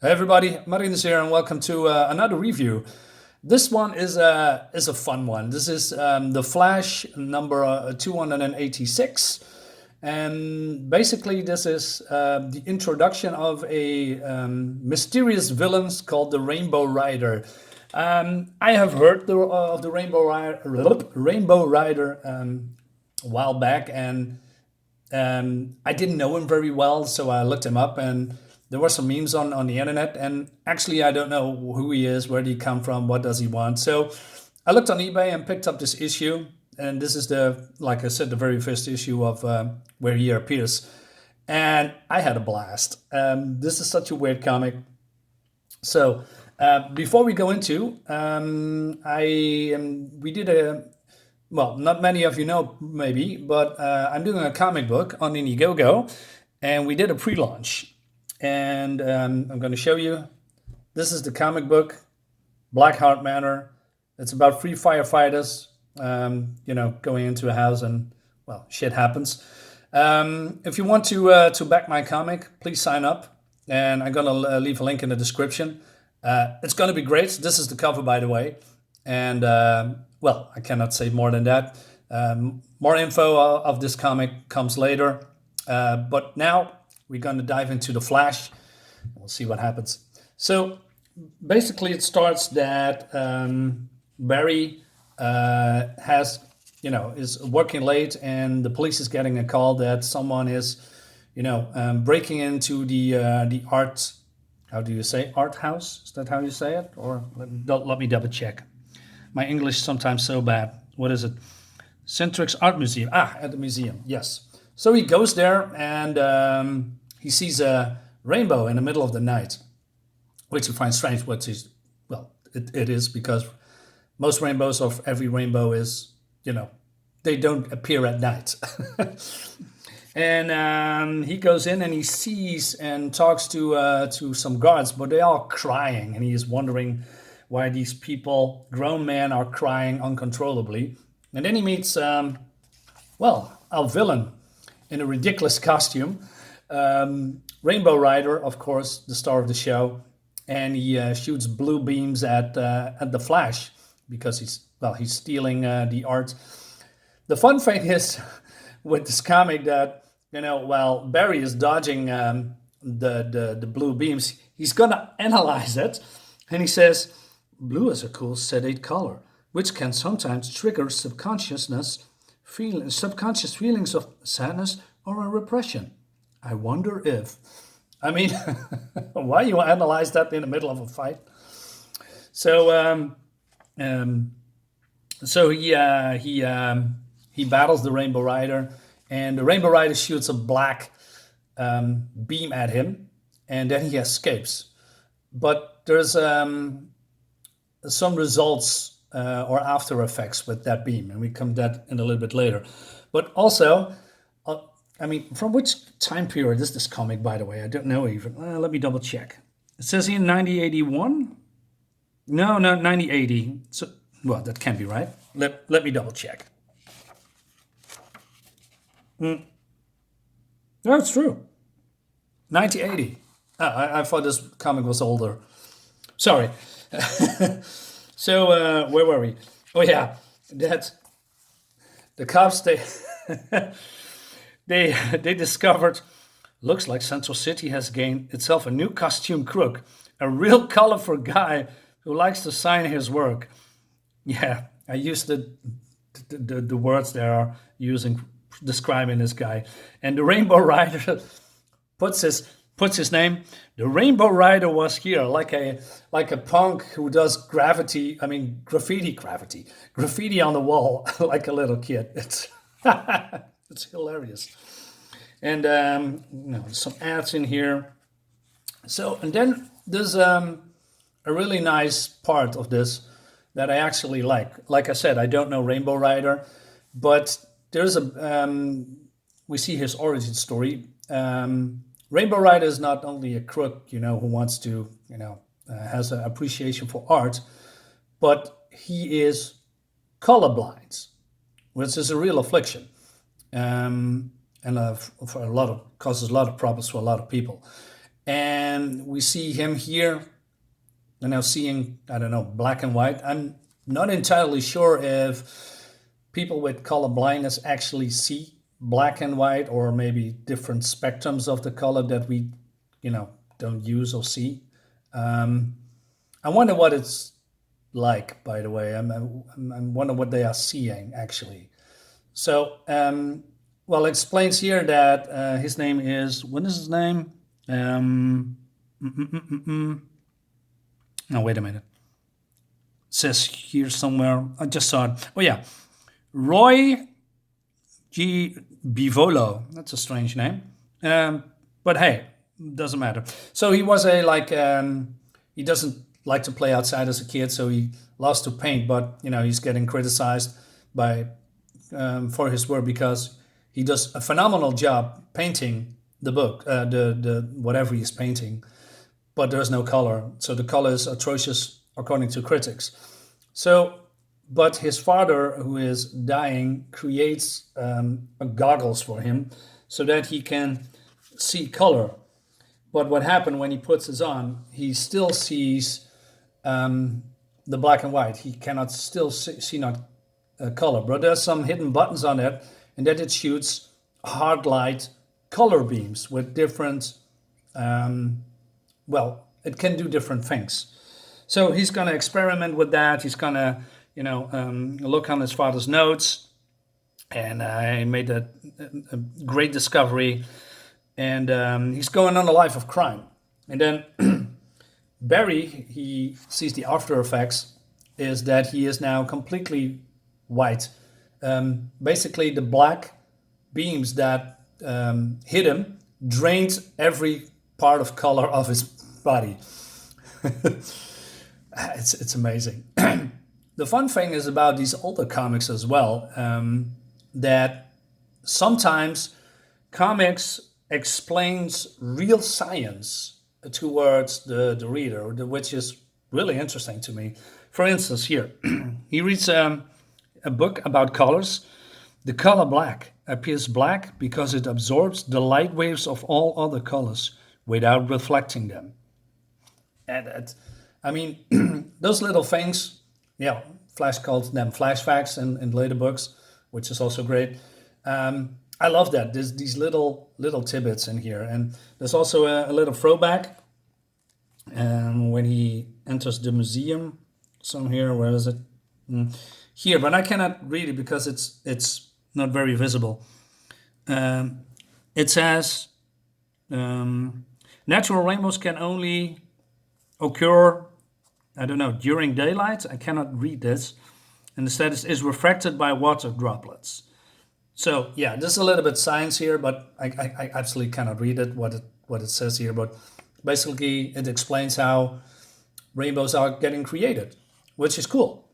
Hey everybody, Marinus here, and welcome to another review. This one is a fun one. This is the Flash number 286, and basically this is the introduction of a mysterious villain called the Rainbow Rider. I have heard of the Rainbow Rider a while back, and I didn't know him very well, so I looked him up, and there were some memes on the internet. And actually, I don't know who he is, where did he come from, what does he want. So I looked on eBay and picked up this issue, and this is like I said, the very first issue of where he appears, and I had a blast. This is such a weird comic. So before we go into, we did a well, not many of you know maybe, but I'm doing a comic book on Indiegogo, and we did a pre-launch. And I'm going to show you. This is the comic book, BLACKHART Manor. It's about three firefighters, going into a house, and well, shit happens. If you want to back my comic, please sign up, and I'm gonna leave a link in the description. It's gonna be great. This is the cover, by the way, and well, I cannot say more than that. More info of this comic comes later, but now we're going to dive into the Flash. We'll see what happens. So basically, it starts that Barry is working late, and the police is getting a call that someone is, breaking into the art. How do you say art house? Is that how you say it? Or let me double check. My English is sometimes so bad. What is it? Centrix Art Museum. At the museum. Yes. So he goes there, and he sees a rainbow in the middle of the night, which he finds strange. It is, because most rainbows of every rainbow is, they don't appear at night. And he goes in and he sees and talks to some guards, but they're all crying, and he is wondering why these people, grown men, are crying uncontrollably. And then he meets, a villain in a ridiculous costume. Rainbow Rider, of course, the star of the show, and he shoots blue beams at the Flash because he's stealing the art. The fun thing is with this comic that while Barry is dodging the blue beams, he's gonna analyze it, and he says, "Blue is a cool sedate color, which can sometimes trigger subconscious feelings of sadness or a repression. I wonder if." I mean, why you analyze that in the middle of a fight? So, he battles the Rainbow Rider, and the Rainbow Rider shoots a black beam at him, and then he escapes. But there's some results or after effects with that beam, and we come to that in a little bit later. But also, from which time period is this comic, by the way? I don't know even. Let me double check. It says here 9081. No, 9080. So, well, that can't be right. Let me double check. No, it's true. 1980. I thought this comic was older. Sorry. So where were we? Oh yeah, that the cops they discovered, looks like Central City has gained itself a new costume crook, a real colorful guy who likes to sign his work. Yeah, I used the words they are using describing this guy. And the Rainbow Rider puts his name. The Rainbow Rider was here, like a punk who does graffiti on the wall, like a little kid. It's it's hilarious. And some ads in here. So, and then there's a really nice part of this that I actually like. Like I said, I don't know Rainbow Rider, but there's we see his origin story. Rainbow Rider is not only a crook, who wants to, has an appreciation for art, but he is colorblind, which is a real affliction, and causes a lot of problems for a lot of people. And and we see him here, and now seeing, I don't know, black and white. I'm not entirely sure if people with color blindness actually see black and white, or maybe different spectrums of the color that we, don't use or see. Um, I wonder what it's like, by the way. I wonder what they are seeing actually. So, well, it explains here that his name is, what is his name? Um, mm, mm, mm, mm, mm. No, wait a minute. It says here somewhere. I just saw it. Oh, yeah. Roy G. Bivolo. That's a strange name. But hey, doesn't matter. So he was he doesn't like to play outside as a kid, so he loves to paint, but, he's getting criticized by for his work because he does a phenomenal job painting the book, the whatever he's painting, but there's no color. So the color is atrocious according to critics. So, but his father, who is dying, creates goggles for him so that he can see color. But what happened when he puts this on, he still sees the black and white. He cannot still see not color, but there's some hidden buttons on it, and that it shoots hard light color beams with different, it can do different things. So he's going to experiment with that. He's going to, look on his father's notes, and he made a great discovery. And he's going on a life of crime. And then Barry, he sees the after effects, is that he is now completely white. Basically, the black beams that hit him drained every part of color of his body. It's amazing. The fun thing is about these older comics as well, that sometimes comics explains real science towards the reader, which is really interesting to me. For instance, here, he reads a book about colors. The color black appears black because it absorbs the light waves of all other colors without reflecting them. And those little things, Flash calls them flash facts in later books, which is also great. I love that. There's these little tidbits in here, and there's also a little throwback when he enters the museum. Some here, where is it? Here, but I cannot read it because it's not very visible. It says natural rainbows can only occur, I don't know, during daylight. I cannot read this, and the status is refracted by water droplets. So yeah, there's a little bit science here, but I absolutely cannot read it, what it says here. But basically, it explains how rainbows are getting created, which is cool.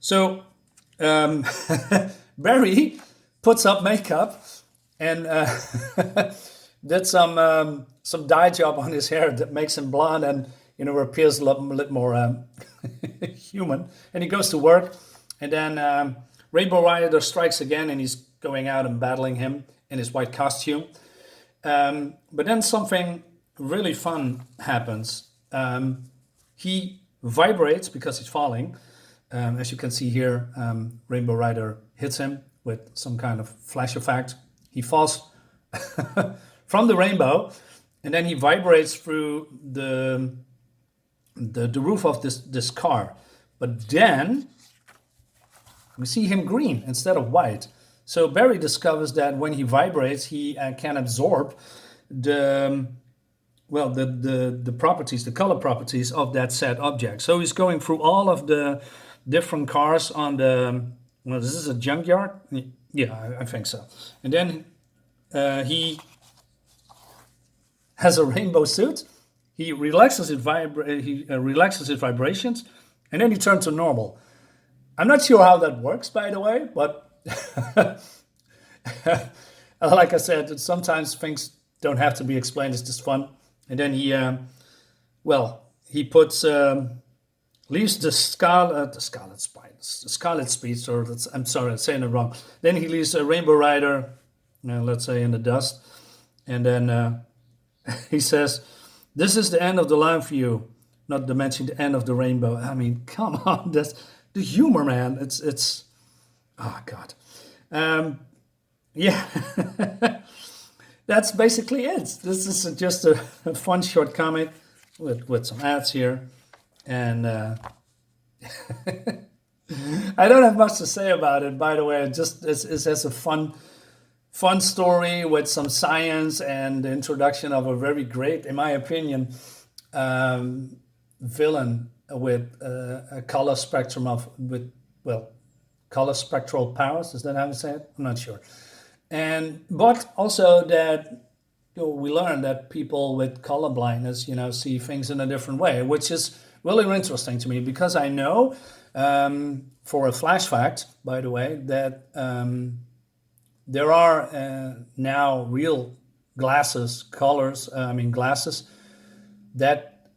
So Barry puts up makeup and did some dye job on his hair that makes him blonde and appears a little more human. And he goes to work, and then Rainbow Rider strikes again, and he's going out and battling him in his white costume. But then something really fun happens. He vibrates because he's falling. As you can see here, Rainbow Rider hits him with some kind of flash effect. He falls from the rainbow, and then he vibrates through the roof of this car. But then we see him green instead of white. So Barry discovers that when he vibrates, he can absorb the properties, the color properties of that said object. So he's going through all of the different cars on the, this is a junkyard? Yeah, I think so. And then he has a rainbow suit. He relaxes his vibrations, and then he turns to normal. I'm not sure how that works, by the way, but like I said, sometimes things don't have to be explained. It's just fun. And then he puts leaves the Scarlet Speedster. I'm sorry, I'm saying it wrong. Then he leaves a Rainbow Rider, let's say, in the dust, and then He says, "This is the end of the line for you, not to mention the end of the rainbow." I mean, come on, that's the humor, man. It's oh god. Yeah, that's basically it. This is just a fun short comic with some ads here, and I don't have much to say about it. By the way, it's just a fun story with some science and the introduction of a very great, in my opinion, villain with a color spectrum of with well color spectral powers. Is that how you say it? I'm not sure. And but also that we learn that people with color blindness, see things in a different way, which is really interesting to me because I know, for a flash fact, by the way, that there are now real glasses that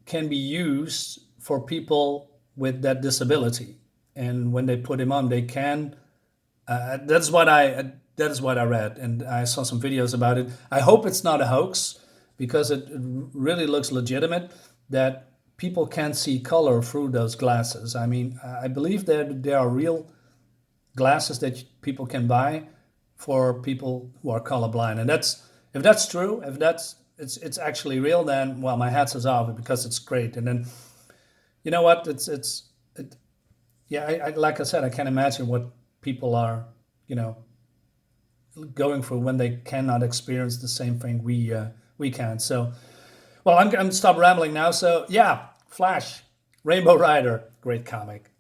can be used for people with that disability, and when they put them on, they can. That is what I read, and I saw some videos about it. I hope it's not a hoax because it really looks legitimate that people can see color through those glasses. I mean, I believe that there are real glasses that people can buy for people who are colorblind, and if that's true, if it's actually real, then well, my hats is off because it's great. And then you know what? Yeah. Like I said, I can't imagine what people are, going through when they cannot experience the same thing we can. So, well, I'm gonna stop rambling now. So yeah, Flash, Rainbow Rider, great comic.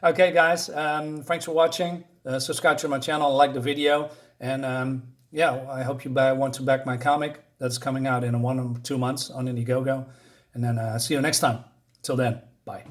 Okay, guys, thanks for watching. Subscribe to my channel, like the video, and yeah, I hope you want to back my comic that's coming out in 1 or 2 months on Indiegogo. And then see you next time. Till then, bye.